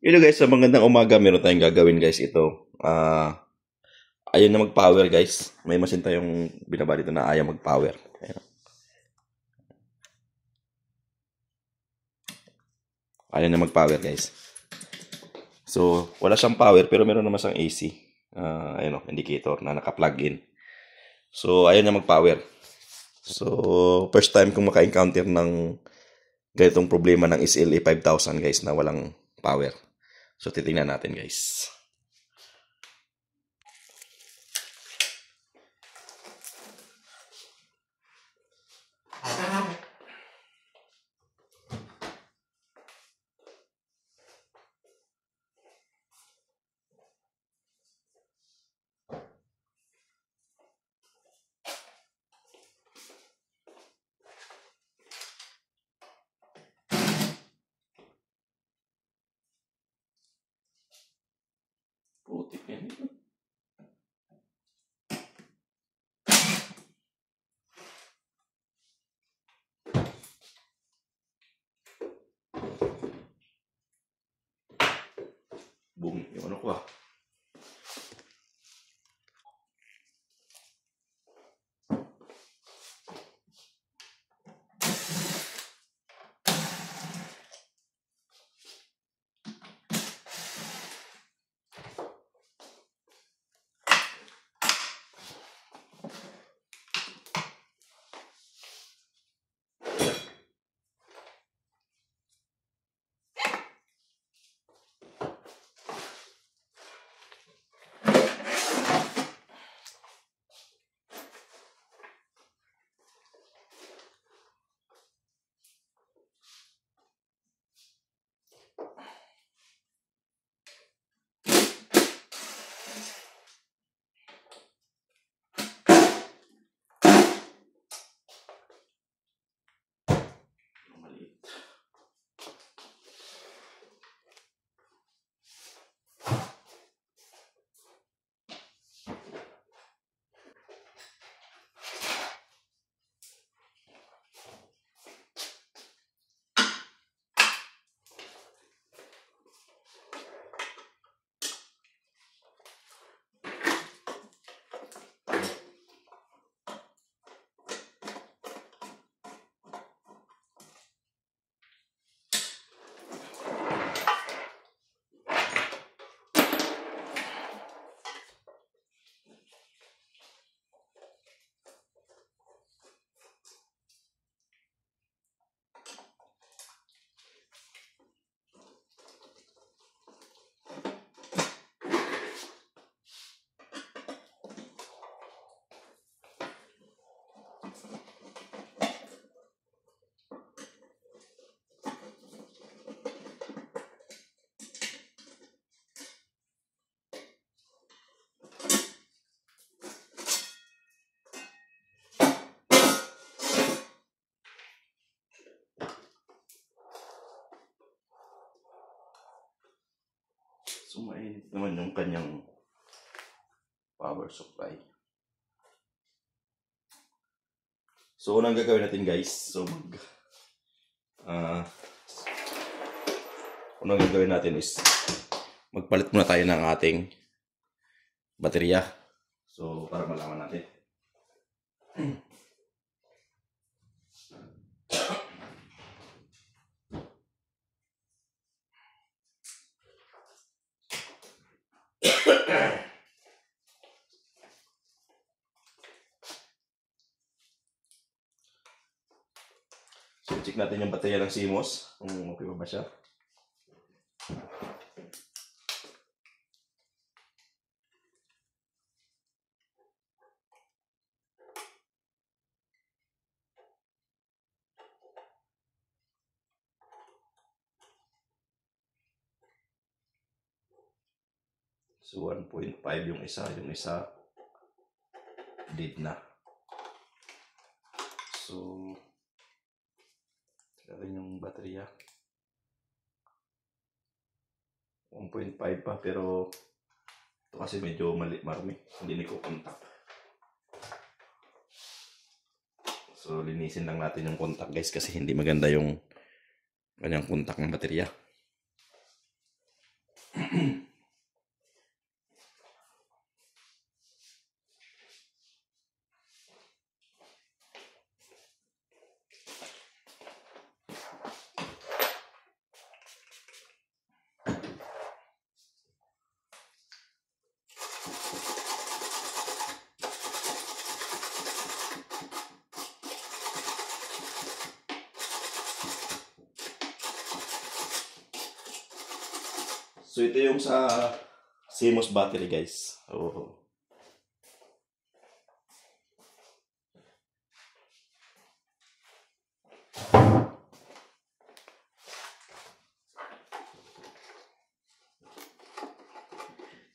Yun guys, sa magandang umaga, meron tayong gagawin guys ito. Ayaw na mag-power guys. May machine tayong binaba dito na ayaw mag-power. Ayaw na mag-power guys. So, wala siyang power pero meron naman siyang AC. Ayun o, indicator na naka-plug in. So, ayaw na mag-power. So, first time kong maka-encounter ng ganitong problema ng SLA 5000 guys na walang power. So, titingnan natin guys. Putik yan. Boom, yung ano ko ah. So, mainit naman yung kanyang power supply. So, unang gagawin natin guys. So, unang gagawin natin is magpalit muna tayo ng ating baterya. So, para malaman natin. So, check natin yung baterya ng CMOS. Kung okay ba siya. So, 1.5 yung isa dead na. So, rin yung baterya 1.5 pa, pero ito kasi medyo marami, hindi ko contact. So, linisin lang natin yung contact guys, kasi hindi maganda yung kanyang contact ng baterya. So ito yung sa CMOS battery guys. Oh.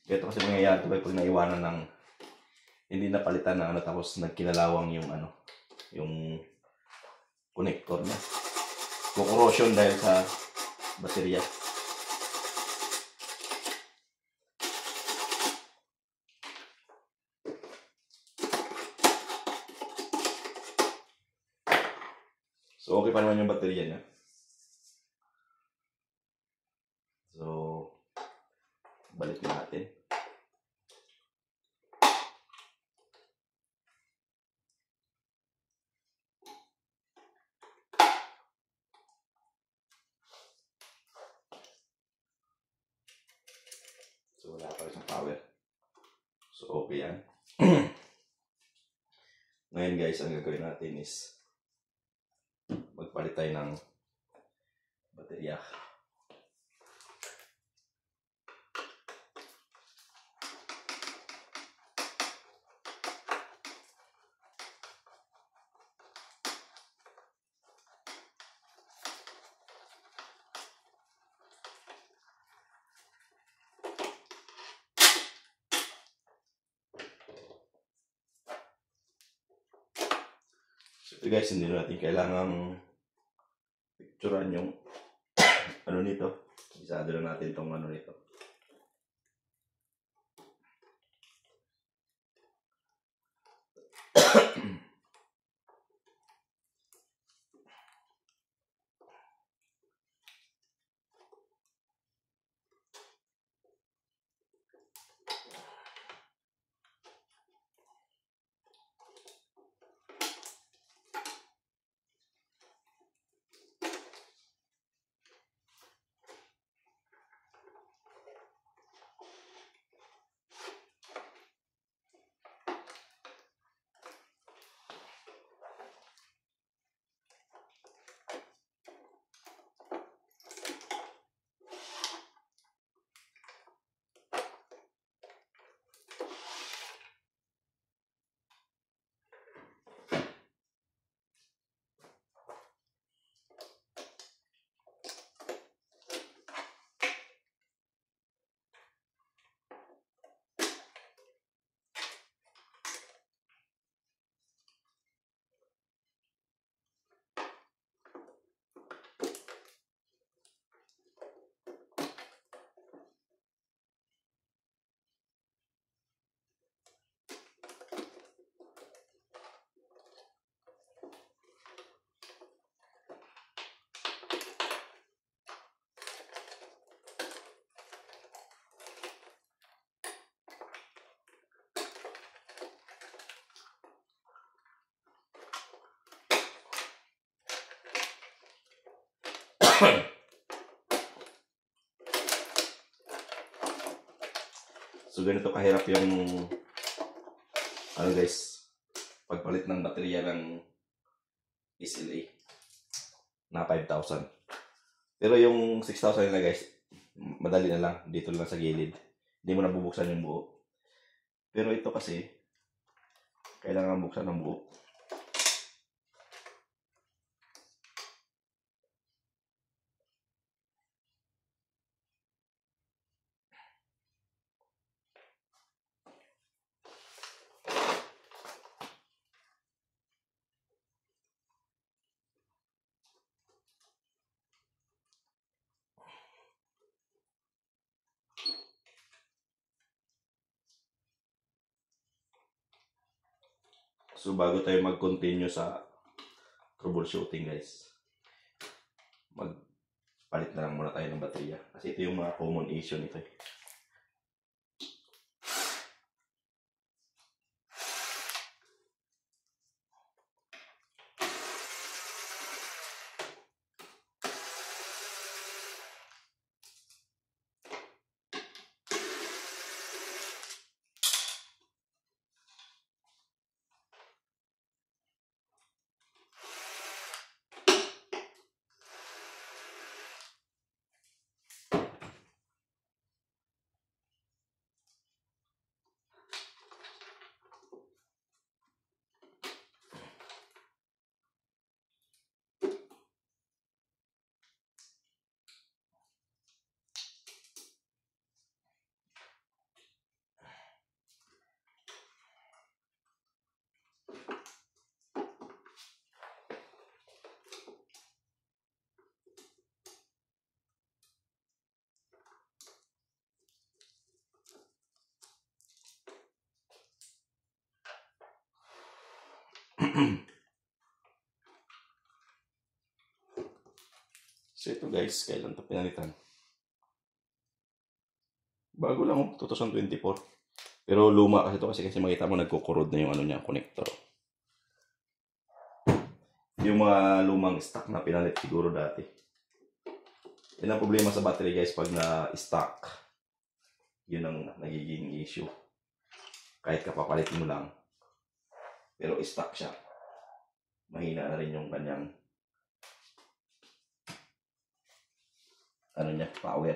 Ito kasi mangyayari pag naiwanan ng hindi napalitan na tapos nagkinalawang yung yung connector niya. Corrosion dahil sa baterya. So okay pa naman yung baterya niya. So balik natin. So wala pa rin sa power. So okay yan. Ngayon guys, ang gagawin natin is magpalit tayo ng baterya. So ito guys, hindi natin kailangang picturean yung nito. Isado na natin itong nito. So ganito kahirap yung guys, pagpalit ng baterya ng SLA na 5,000. Pero yung 6,000 nila guys, madali na lang, dito lang sa gilid. Hindi mo nabubuksan yung buo. Pero ito kasi, kailangan buksan ng buo. So bago tayo mag-continue sa troubleshooting guys, palit na lang muna tayo ng baterya. Kasi ito yung mga common issue nito eh. So ito guys, kailan ito pinalitan? Bago lang 2024. Pero luma kasi ito kasi makita mo nagkukurod na yung ano niya, connector. Yung mga lumang stock na pinalit siguro dati. Yan ang problema sa battery guys pag na-stock. Yun ang nagiging issue. Kahit kapapalitin mo lang. Pero stock siya. Mahina na rin yung kanyang ano niya, power.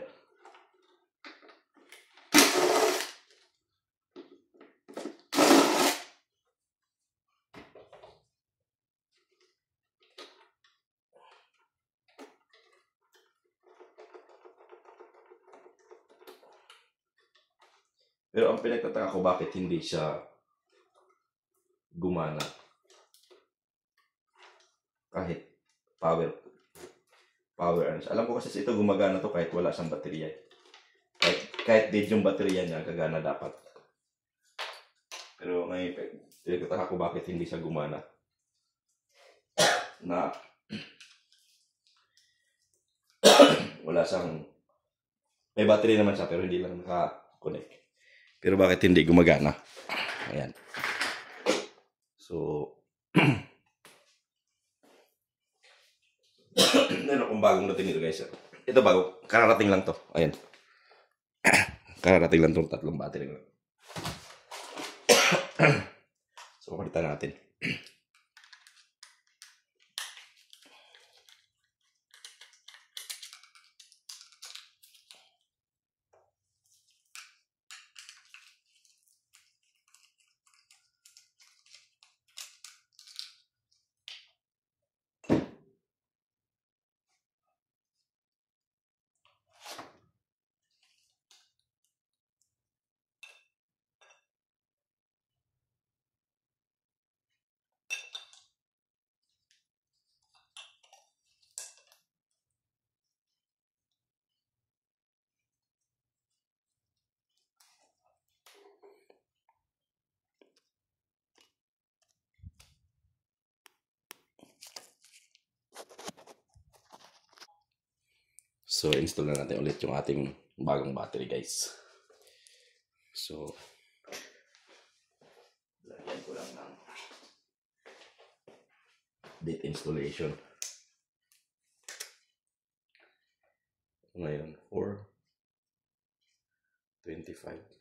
Pero ang pinagtataka ko bakit hindi siya gumana. Kahit power. Alam ko kasi ito gumagana to kahit wala siyang baterya. Kahit dead yung baterya niya, gagana dapat. Pero ngayon, pinagtataka ko bakit hindi siya gumana. Na wala siyang, may battery naman siya pero hindi lang naka-connect. Pero bakit hindi gumagana? Ayan. So, ano kung bagong dating ito guys. Ito bago, kararating lang to. Ayan. Kararating lang tong tatlong battery. So, palitan natin. So, install na natin ulit yung ating bagong battery guys. So, lagyan ko lang ng date installation. Ngayon, 4/25.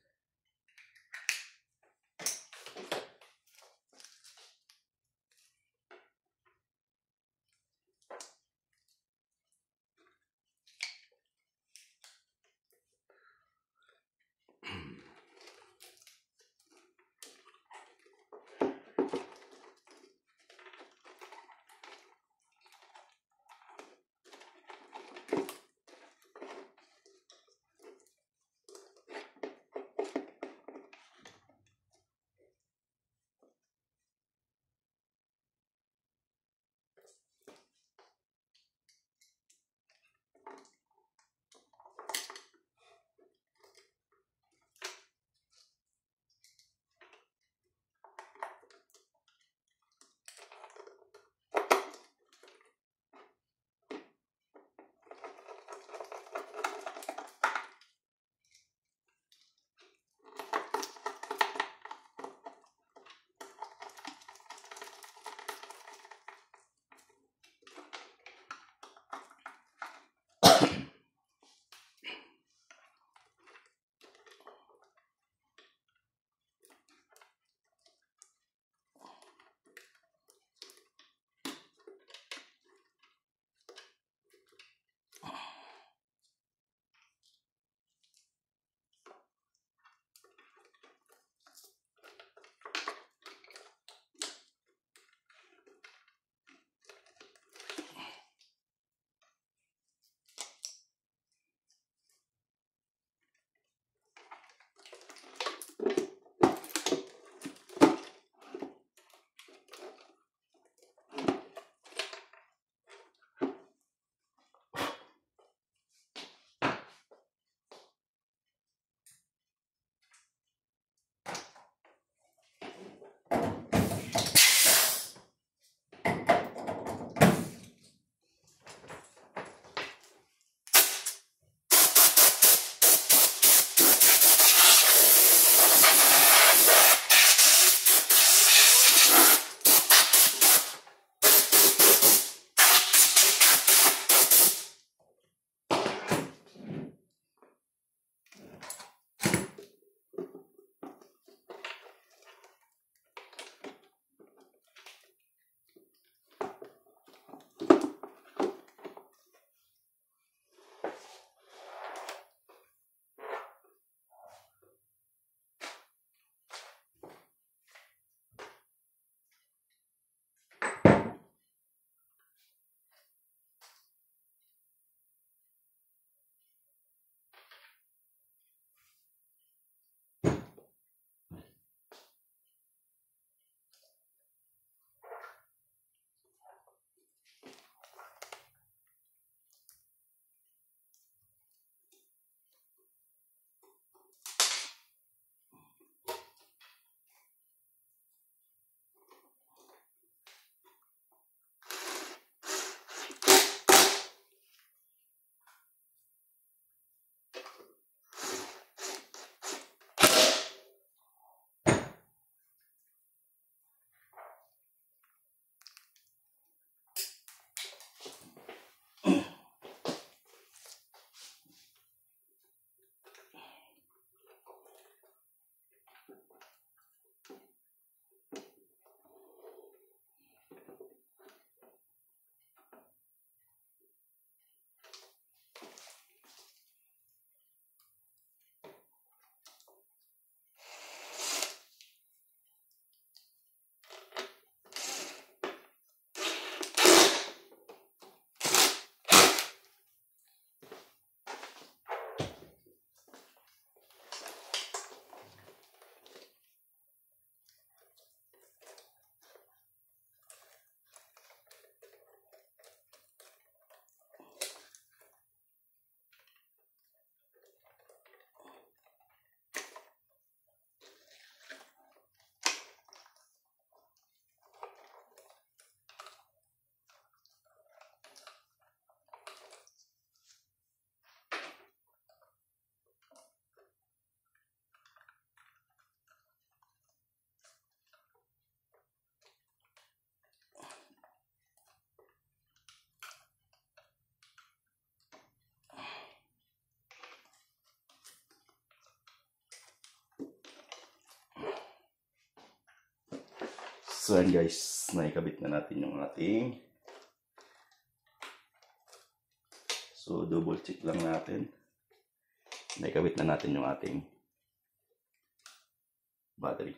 So yan guys, naikabit na natin yung ating. So double check lang natin. Naikabit na natin yung ating battery.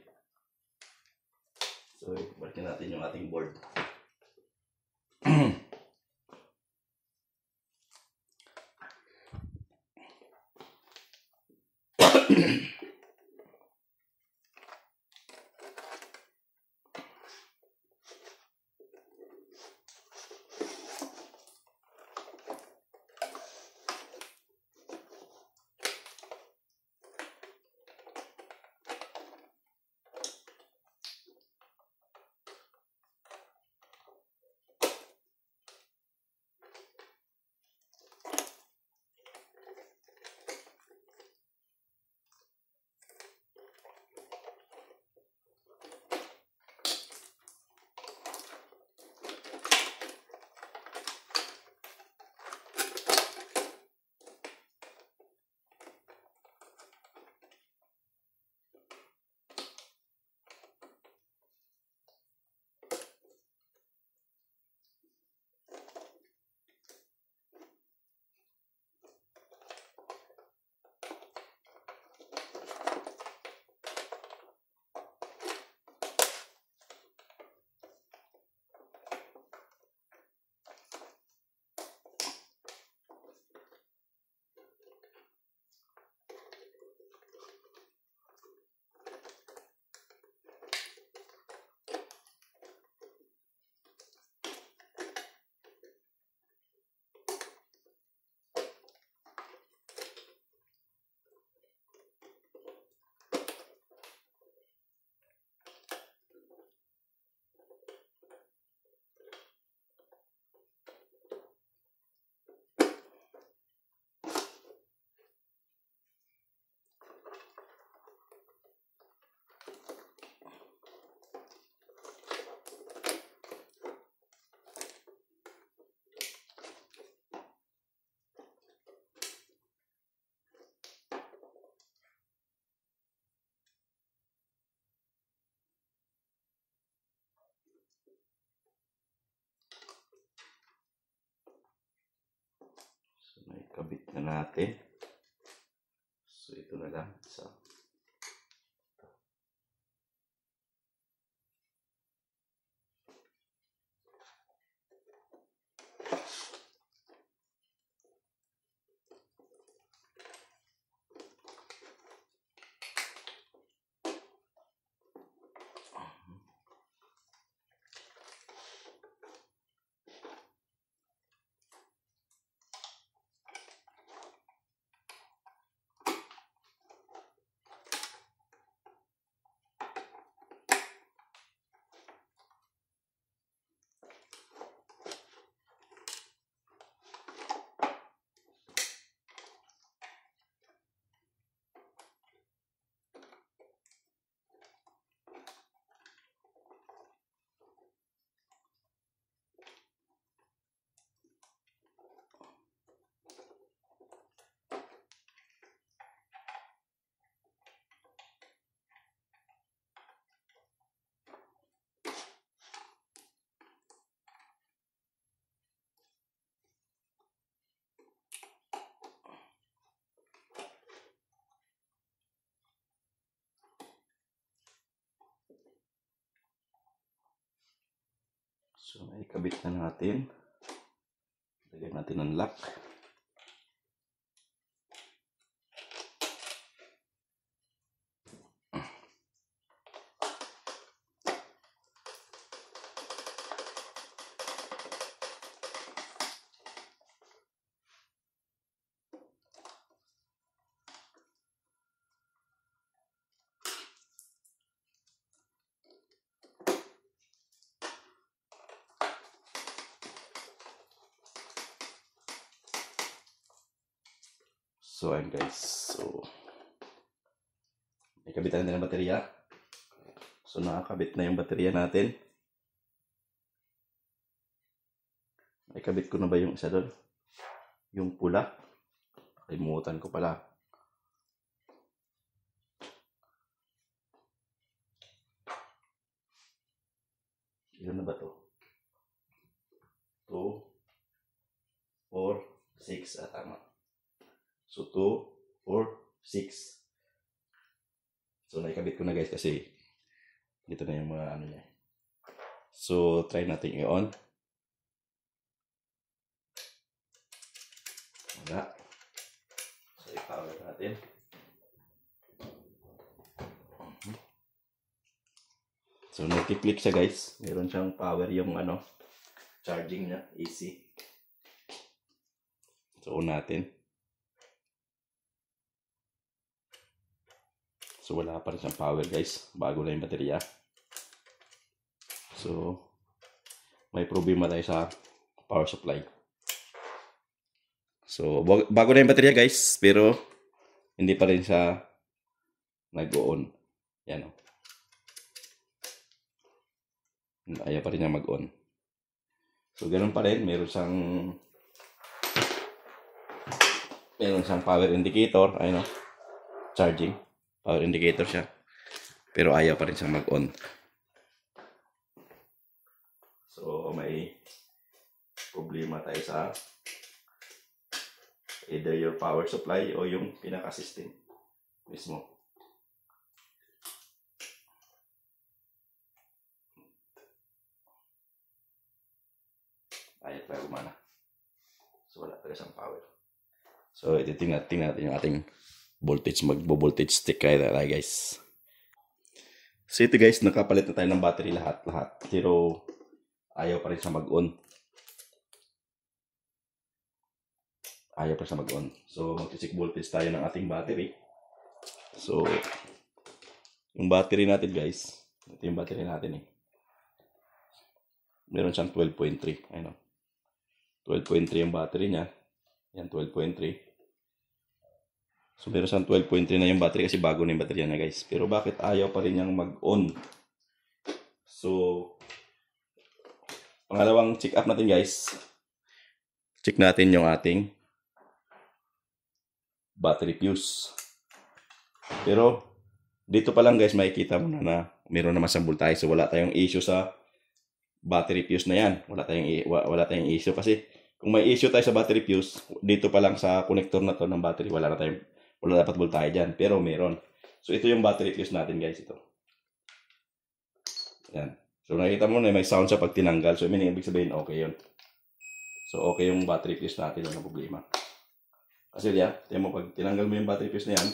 So balikin natin yung ating board. So naikabit na natin. So ito na lang. So naikabit na natin. Lagyan natin ng lock. So ayan guys, so nakabitan na ng baterya. So nakakabit na yung baterya natin. Nakabit ko na ba yung isa doon? Yung pula. Kalimutan ko pala. Ilan na ba to? 2, 4, 6. Tama. So, 2, 4, 6. So, naikabit ko na guys kasi dito na yung mga ano niya. So, try natin i-on. Wala. So, i-power natin. So, nagki-click siya guys. Meron siyang power yung ano, charging niya. AC. So, on natin. So, wala pa rin siyang power guys. Bago na yung baterya. So, may problema tayo sa power supply. So, bago na yung baterya guys. Pero, hindi pa rin siya nag-on. Yan o. Ayaw pa rin niya mag-on. So, ganun pa rin. Meron siyang power indicator. Ayun o. Charging. Power indicator siya. Pero ayaw pa rin siyang mag-on. So, may problema tayo sa either your power supply o yung pinaka-system mismo. Ayaw tayo gumana. So, wala talaga siyang power. So, tingnan natin yung ating voltage. Magbo-voltage stick kayo na guys. So, ito guys, nakapalit na tayo ng battery lahat. Pero, ayaw pa rin siya mag-on. Ayaw pa siya mag-on. So, mag-check voltage tayo ng ating battery. So, yung battery natin guys, ito yung battery natin eh. Meron siyang 12.3. Ayun o. 12.3 yung battery niya. Yan, 12.3. So, meron siyang 12.3 na yung battery kasi bago na yung battery niya guys. Pero bakit ayaw pa rin niyang mag-on? So, pangalawang check up natin guys. Check natin yung ating battery fuse. Pero, dito pa lang guys, makikita mo na meron naman siyang voltage. So, wala tayong issue sa battery fuse na yan. Wala tayong issue kasi kung may issue tayo sa battery fuse, dito pa lang sa connector na to ng battery, wala dapat voltage dyan. Pero meron. So, ito yung battery fuse natin guys. Ito. Yan. So, nakikita mo na may sound siya pag tinanggal. So, ibig sabihin, okay yun. So, okay yung battery fuse natin. Walang problema. Kasi tiyan mo, pag tinanggal mo yung battery fuse na yan,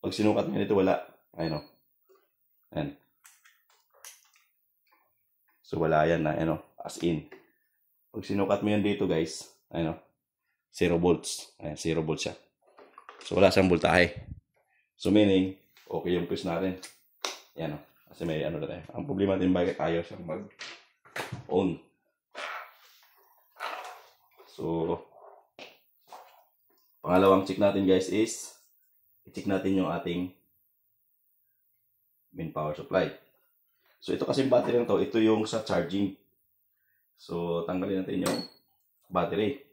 pag sinukat mo yan ito, wala. Ayun o. Ayan. So, wala yan na, as in. Pag sinukat mo yan dito, guys, 0 volts. Ayan, 0 volts siya. So, wala siyang voltahe. So, meaning, okay yung fuse natin. Yan o. Kasi may na tayo. Ang problema din, bakit ayaw siyang mag-on. So, pangalawang check natin, guys, is i-check natin yung ating main power supply. So, ito kasi yung battery na to, ito yung sa charging. So, tanggalin natin yung battery.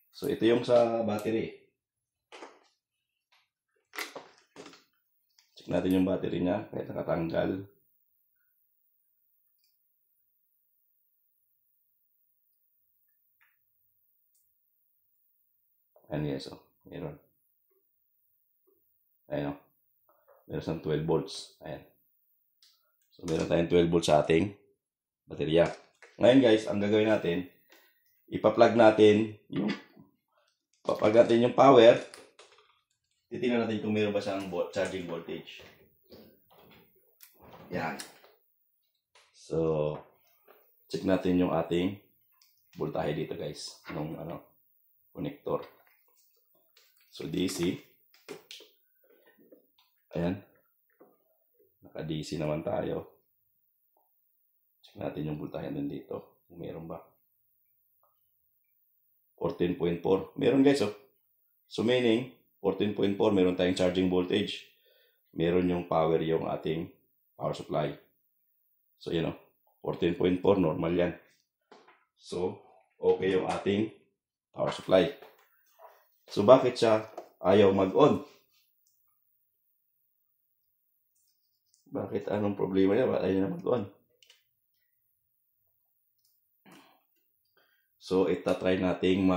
So, ito yung sa battery. Check natin yung battery niya, kahit nakatanggal. Ayan guys, meron. Ayan meron siyang 12 volts. Ayan. So, meron tayong 12 volts sa ating baterya. Ngayon guys, ang gagawin natin, ipa-plug natin yung power. Titingnan natin kung meron ba siyang charging voltage. Yan. So, check natin yung ating voltahe dito guys. Nung connector. So, DC. Ayan. Naka-DC naman tayo. Check natin yung voltahe nandito. Kung meron ba. 14.4. Meron guys So meaning, 14.4 meron tayong charging voltage. Meron yung power yung ating power supply. So 14.4 normal yan. So, okay yung ating power supply. So bakit siya ayaw mag-on? Bakit anong problema niya? Bakit ayaw na mag-on? So, itatry nating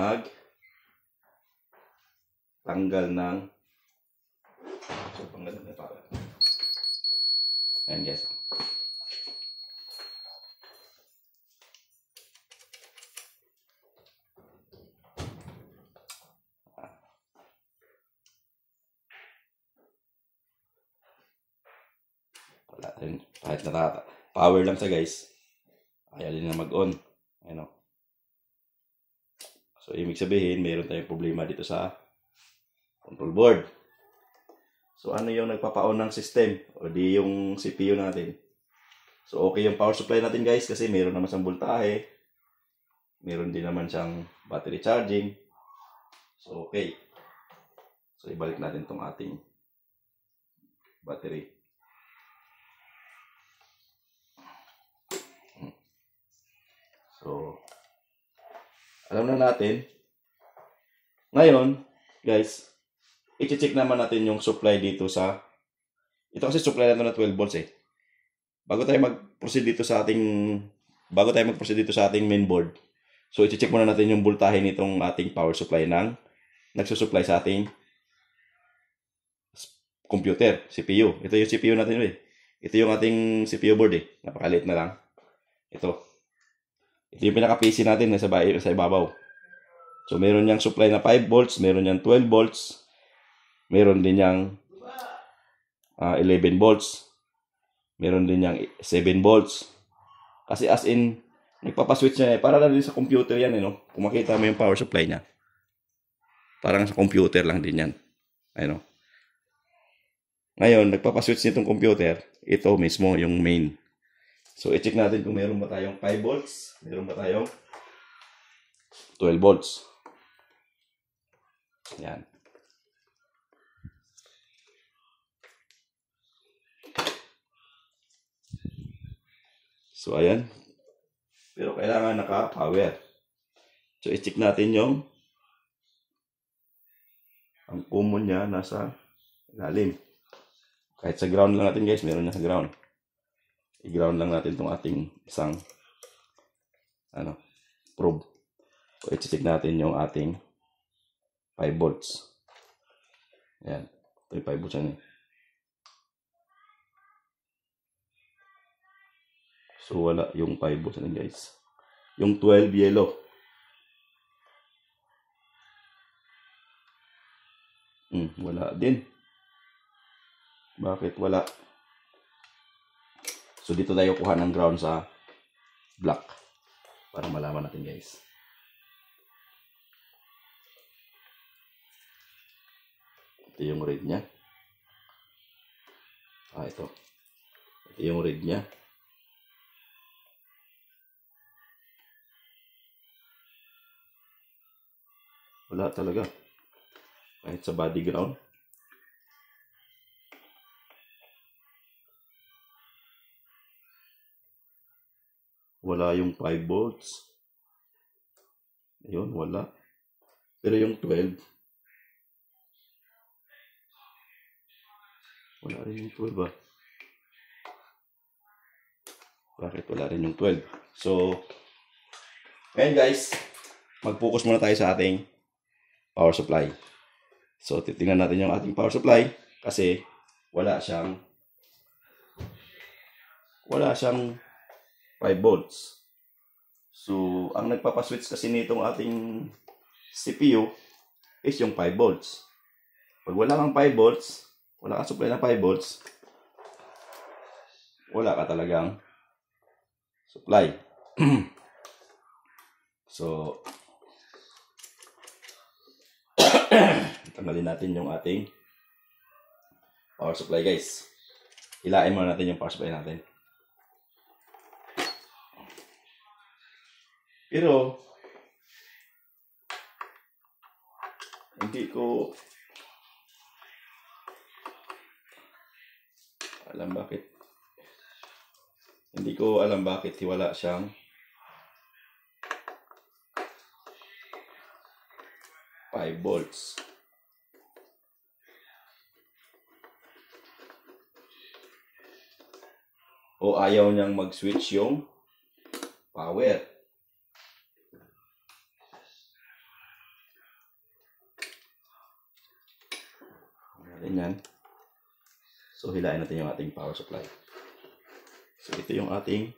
tanggal ng power. Ayan guys. Wala rin. Kahit power lang siya guys. Ayaw din na mag-on. Ayan o. So, ibig sabihin, mayroon tayong problema dito sa control board. So, ano yung nagpapa-on ng system? O di yung CPU natin. So, okay yung power supply natin guys kasi mayroon naman siyang voltahe. Mayroon din naman siyang battery charging. So, okay. So, ibalik natin itong ating battery. So, alam na natin. Ngayon, guys, i-check naman natin yung supply dito sa... Ito kasi supply natin na 12 volts eh. Bago tayo mag-proceed dito sa ating mainboard, so i-check muna natin yung voltahe nitong ating power supply ng nagsusupply sa ating computer, CPU. Ito yung CPU natin eh. Ito yung ating CPU board eh. Napakaliit na lang. Ito yung pinaka-PC natin sa ibabaw. So, meron niyang supply na 5 volts, meron niyang 12 volts, meron din niyang 11 volts, meron din niyang 7 volts. Kasi as in, nagpapaswitch niya eh. Para na din sa computer yan eh, no? Kung makita mo yung power supply niya. Parang sa computer lang din yan. Ayun, no? Ngayon, nagpapaswitch nitong computer, ito mismo yung main. So, i-check natin kung meron ba tayong 5 volts, meron ba tayong 12 volts. Yan. So, ayan. Pero kailangan naka-power. So, i-check natin yung ang common niya nasa ilalim. Kahit sa ground lang natin guys, meron niya sa ground. I-ground lang natin itong ating isang probe. So, i-check natin yung ating 5 volts. Ayan. Ito yung 5 volts yan eh. So, wala yung 5 volts yan guys. Yung 12 yellow. Wala din. Bakit wala? So, dito tayo kuha ng ground sa black. Para malaman natin guys. Ito yung red niya. Ito. Ito yung red niya. Wala talaga. Kahit sa body ground. Wala yung 5 volts. Ayun, wala. Pero yung 12. Wala rin yung 12 ah. Bakit wala rin yung 12? So, ngayon guys, mag-focus muna tayo sa ating power supply. So, titingnan natin yung ating power supply kasi wala siyang 5 volts. So, ang nagpapaswitch kasi nitong ating CPU is yung 5 volts. Pag wala kang 5 volts, wala kang supply na 5 volts, wala ka talagang supply. So, tanggalin natin yung ating power supply guys. Hilain muna natin yung power supply natin. Pero, hindi ko alam bakit wala siyang 5 volts. O ayaw niyang mag-switch yung power. Ganyan. So, hilain natin yung ating power supply. So, ito yung ating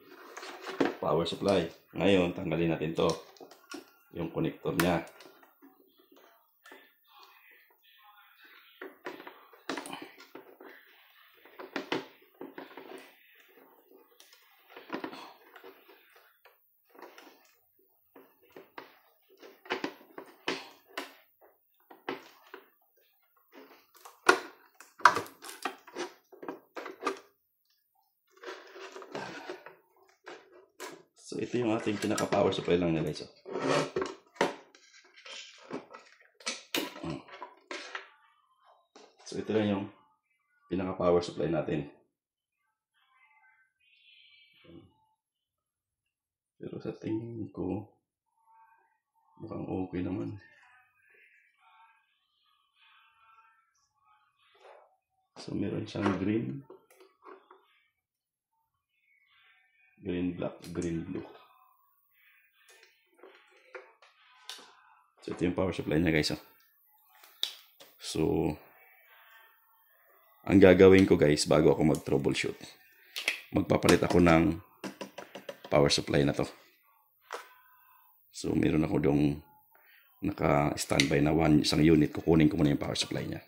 power supply. Ngayon, tanggalin natin to. Yung connector niya. So, ito yung ating pinaka-power supply lang nila. So, ito lang yung pinaka-power supply natin. Pero sa tingin ko, mukhang okay naman. So, meron siyang green, black, green, blue. So, ito yung power supply niya, guys. So, ang gagawin ko, guys, bago ako mag-troubleshoot, magpapalit ako ng power supply na to. So, meron ako dong naka-standby na isang unit. Kukunin ko muna yung power supply niya.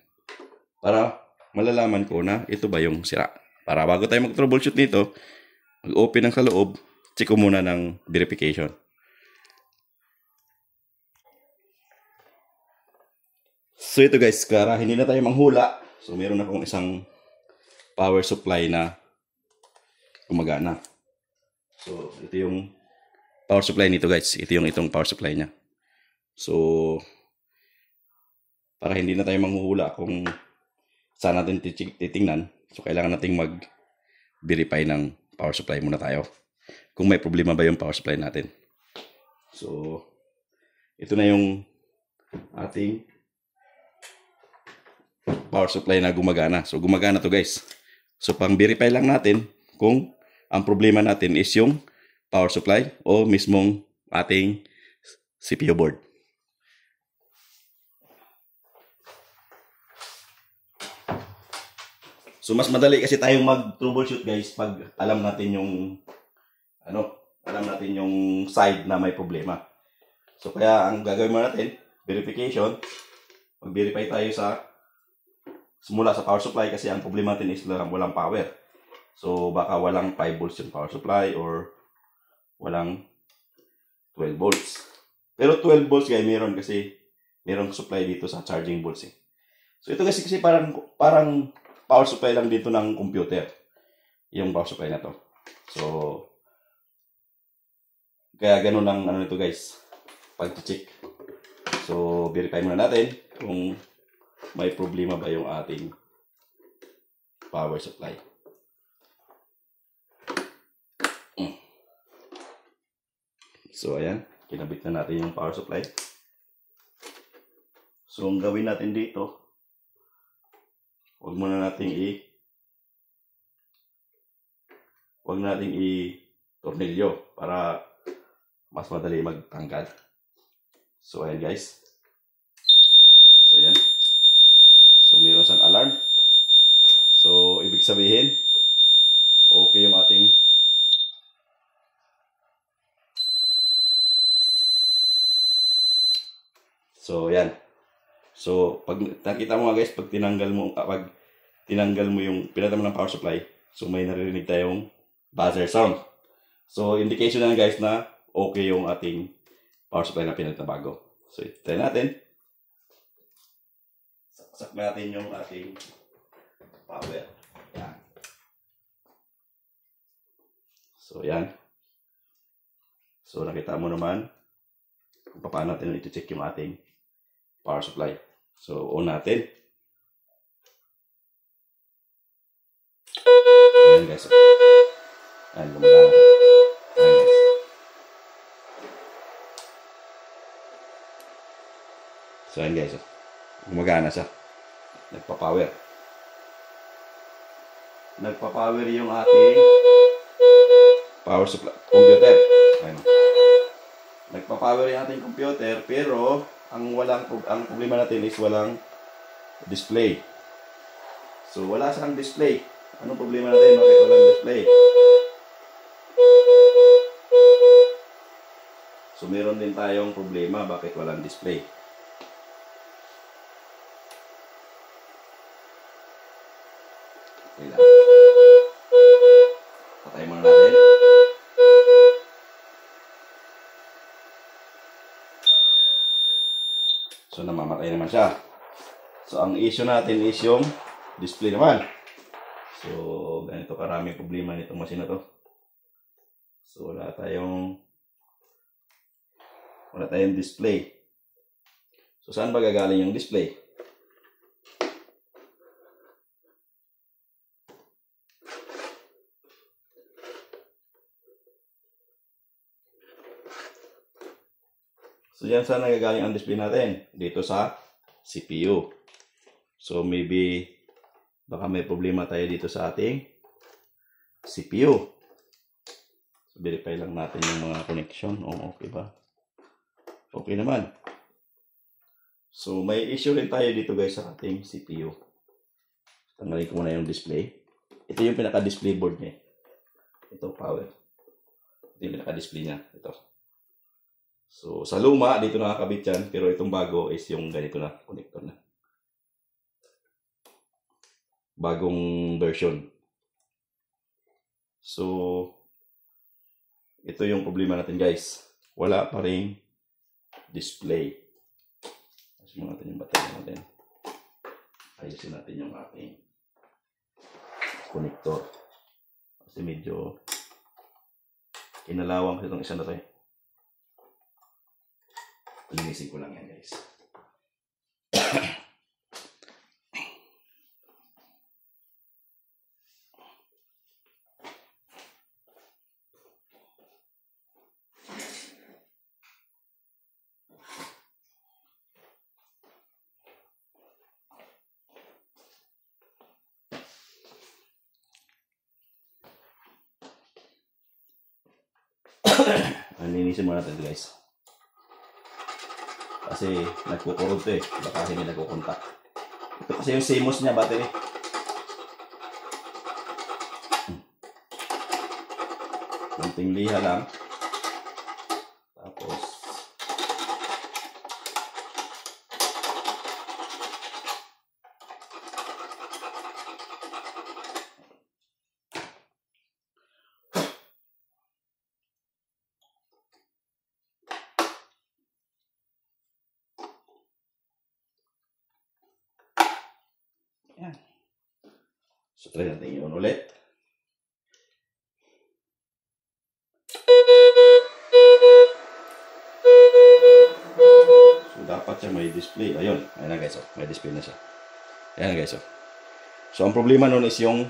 Para malalaman ko na ito ba yung sira. Para bago tayo mag-troubleshoot nito, mag-open ng sa loob, check ko muna ng verification. So, ito guys, para hindi na tayo manghula. So, meron akong isang power supply na gumagana. So, ito yung power supply nito guys. Ito yung itong power supply niya. So, para hindi na tayo manghuhula kung saan natin titingnan. So, kailangan nating mag-verify ng power supply muna tayo. Kung may problema ba yung power supply natin. So, ito na yung ating power supply na gumagana. So, gumagana to guys. So, pang-verify lang natin kung ang problema natin is yung power supply o mismong ating CPU board. So, mas madali kasi tayong mag-troubleshoot guys pag alam natin yung side na may problema. So, kaya ang gagawin mo natin, verification. Mag-verify tayo mula sa power supply kasi ang problema natin is walang power. So, baka walang 5 volts yung power supply or walang 12 volts. Pero 12 volts guys, meron kasi merong supply dito sa charging volts. So, ito kasi parang power supply lang dito ng computer. Yung power supply na to. So, kaya ganun lang nito guys. Pag-check. So, verify muna natin kung may problema ba yung ating power supply. So, ayan. Kinabit na natin yung power supply. So, ang gawin natin dito, huwag nating i-tornilyo para mas madali magtanggal. So, ayan guys. So, ayan. So, meron siyang alarm. So, ibig sabihin, okay yung ating So, yan. So, pag nakita mo nga guys, pag tinanggal mo yung pinatay mo ng power supply, so may naririnig tayong buzzer sound. So, indication na guys na okay yung ating power supply na pinatay na bago. So, try natin. Saksak natin yung ating power. Yan. So, yan. So, nakita mo naman kung paano natin iti-check yung ating power supply. So, on natin. Ayan guys. Ayan, gumagana. Ayan guys. So, ayan guys. Gumagana siya. Nagpa-power. Nagpa-power yung ating power supply computer. Ayan. Nagpa-power yung ating computer, pero ang problema natin is walang display. So, wala siyang display. Anong problema natin? Bakit walang display? So, meron din tayong problema. Bakit walang display? Okay lang. Patay muna natin. So, namamatay naman siya. So, ang issue natin is yung display naman. So, ganito karaming problema nitong machine na to. So, wala tayong display. So, saan ba gagaling yung display? So, yan saan nagagaling ang display natin? Dito sa CPU. So, maybe baka may problema tayo dito sa ating CPU. So, verify lang natin yung mga connection. Oh, okay ba? Okay naman. So, may issue rin tayo dito guys sa ating CPU. Tanggalin ko muna yung display. Ito yung pinaka-display board niya. Ito, power. Ito yung pinaka-display niya. Ito. So, sa luma, dito nakakabit yan. Pero itong bago is yung ganito na, connector na. Bagong version. So, ito yung problema natin guys. Wala pa rin display. Ayusin natin yung battery natin. Ayusin natin yung ating connector. Kasi medyo inalawang itong isa na to eh. Linisin ko lang yan guys. Linisin muna natin guys. Kasi nagkukurot eh. Baka hindi nagkukontak. Ito kasi yung CMOS niya battery. Kunting liha lang. Tapos yan. So, try natin yun ulit. So, dapat siya may display. Ayun. Ayun na guys. Oh. May display na siya. Ayan guys. Oh. So, ang problema nun is yung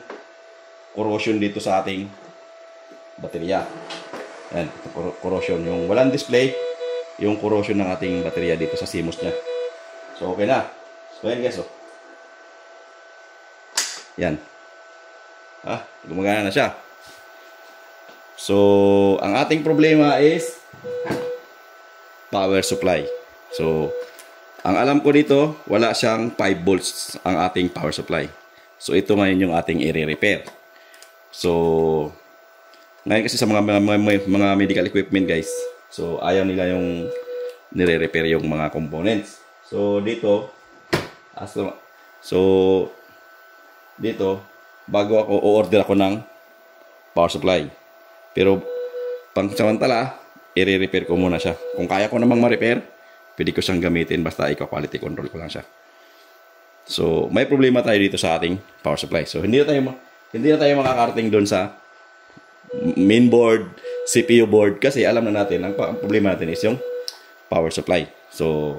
corrosion dito sa ating baterya. Ayan. Corrosion. Yung walang display, yung corrosion ng ating baterya dito sa CMOS niya. So, okay na. So, ayan guys. Oh. Yan. Gumagana na siya. So, ang ating problema is power supply. So, ang alam ko dito, wala siyang 5 volts ang ating power supply. So, ito ngayon yung ating i-repair. So, ngayon kasi sa mga medical equipment guys, so ayaw nila yung nire-repair yung mga components. So, dito, dito, bago ako o-order ako ng power supply. Pero pang samantala, i-repair ko muna siya. Kung kaya ko namang ma-repair, pwede ko siyang gamitin basta quality control ko lang siya. So, may problema tayo dito sa ating power supply. So, hindi na tayo makakarating doon sa main board, CPU board kasi alam na natin ang problema natin is yung power supply. So,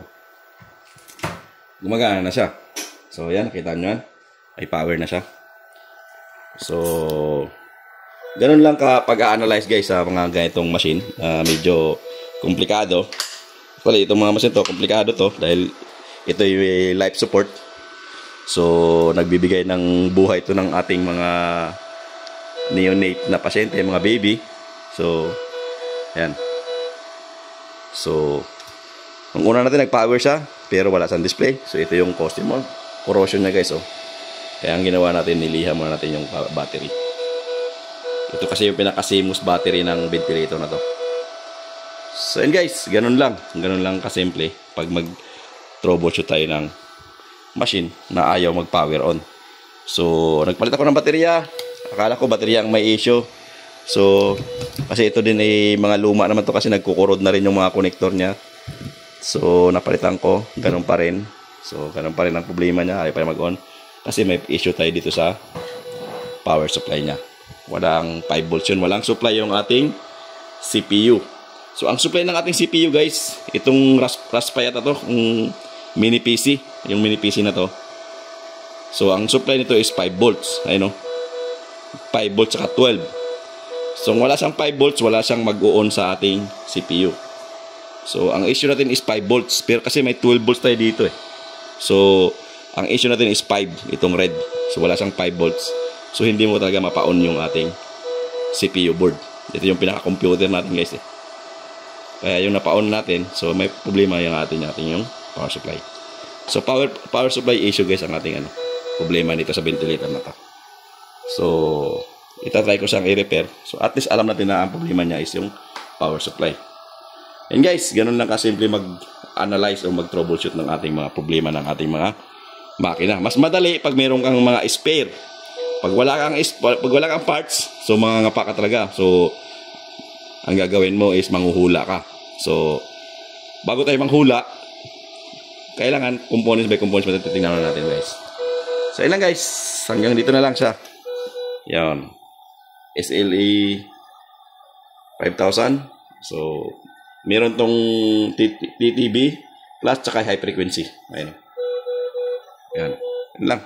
gumagana na siya. So, yan, nakita nyo yan. Ay power na siya. So, ganun lang ka pag-a-analyze guys sa mga ganitong machine. Medyo komplikado. Actually, itong mga machine to, komplikado to dahil ito yung life support. So, nagbibigay ng buhay ito ng ating mga neonate na pasyente, mga baby. So, yan. So, nung una natin nag-power siya, pero wala siyang display. So, ito yung corrosion niya guys. Oh. Kaya ang ginawa natin, niliha muna natin yung battery. Ito kasi yung pinaka-seamless battery ng ventilator na to. So yun guys, ganun lang kasimple pag mag-troubleshoot tayo ng machine na ayaw mag-power on. So nagpalit ako ng baterya. Akala ko baterya ang may issue. So kasi ito din ay mga luma naman to kasi nagkukurod na rin yung mga connector niya. So napalitan ko, ganun pa rin. So ganun pa rin ang problema niya, ayaw pa mag-on. Kasi may issue tayo dito sa power supply niya. Walang 5 volts yun. Walang supply yung ating CPU. So, ang supply ng ating CPU, guys, itong Raspberry ito, yung mini PC. Yung mini PC na to. So, ang supply nito is 5 volts. Ayun, no? 5 volts saka 12. So, wala siyang 5 volts, wala siyang mag-on sa ating CPU. So, ang issue natin is 5 volts. Pero kasi may 12 volts tayo dito eh. So, ang issue natin is 5, itong red. So, wala siyang 5 volts. So, hindi mo talaga mapa-on yung ating CPU board. Ito yung pinaka-computer natin, guys. Eh. Kaya yung napa-on natin, so may problema yung ating yung power supply. So, power supply issue, guys, ang ating problema nito sa ventilator na to. So, itatry ko siyang i-repair. So, at least alam natin na ang problema niya is yung power supply. And guys, ganun lang kasimple mag-analyze o mag-troubleshoot ng ating mga problema ng ating mga makina. Mas madali pag meron kang mga spare. Pag wala kang parts, so mangangapa ka talaga. So ang gagawin mo is manghuhula ka. So bago tayo manghula, kailangan components by components tingnan natin, guys. So ilan, guys, hanggang dito na lang siya. Yan. SLE 5000. So meron tong TTB plus tsaka high frequency. Ayun. Yan. Yan lang.